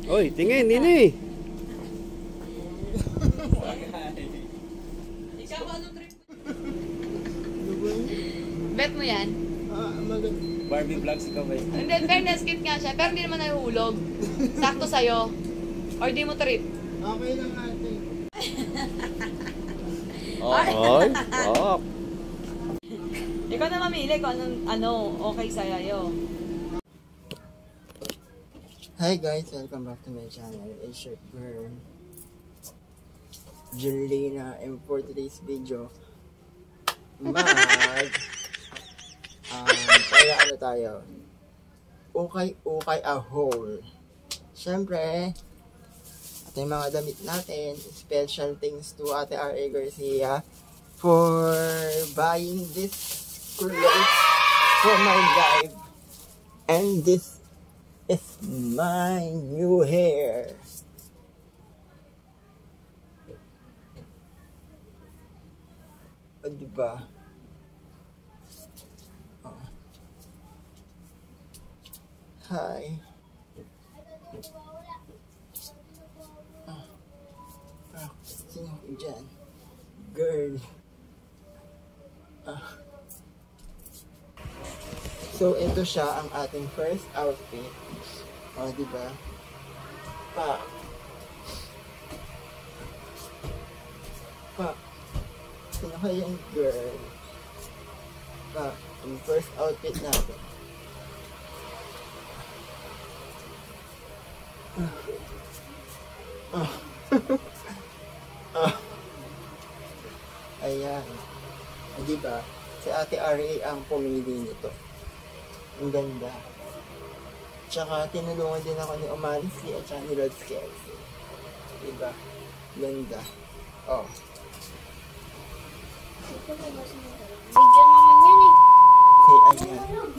Oy, tingin, nini. Ikaw, anong trip? Bet mo yan? Barbie vlogs ikaw ba yun? Hindi, fairness kit nga siya, pero hindi naman nahuhulog. Sakto sa'yo. Or di mo trip? Okay lang ate. Oy, stop. Ikaw na mamili kung ano okay sa'yo. Hi guys, welcome back to my channel. It's your girl Jelena, and for today's video kaya ano tayo, ukay a hole. Syempre ito yung mga damit natin. Special thanks to Ate R.A. Garcia for buying this clothes for my life, and this is my new hair. O, diba? Oh. Hi. Sino dyan? Girl. So, ito siya ang ating first outfit. O, diba? Pa. Sino kaya yung girl? Pa. Ang first outfit natin. Ayan. O, diba? Si Ate R.A. ang pumili nito. Ang ganda. Tsaka tinulungan din ako ni Umarisly at saka ni Rod Skelzy. Diba? Ganda. Oh. Video naman yan eh. Okay, ayan.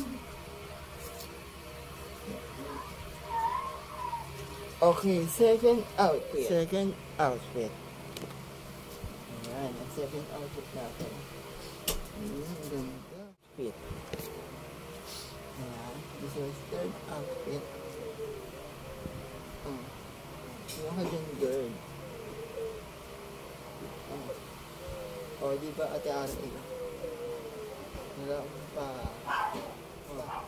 Okay, second outfit. Second outfit. Ayan, ang second outfit natin. Ayan, ganda. Outfit. Ayan, this is third outfit. Oh. Sino ka dyan, girl? Oh. Oh, di ba Ate R.A.? Wala pa. Oh,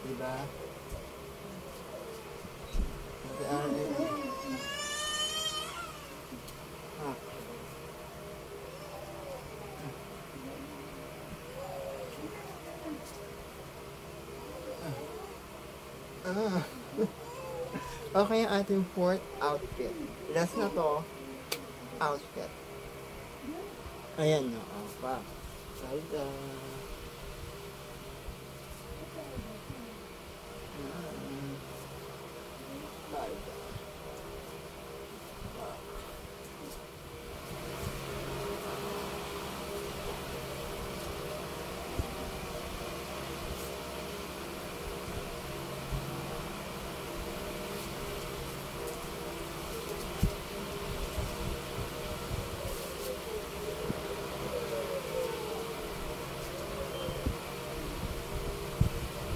di ba? Ate R.A. Okay, ang ating fourth outfit. Last na to, outfit. Ayan na, pa. Salda. Salda.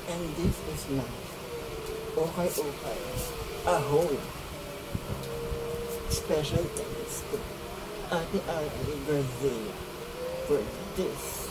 And this is my okay a hole. Special thanks to Ate R.A. Garcia for this.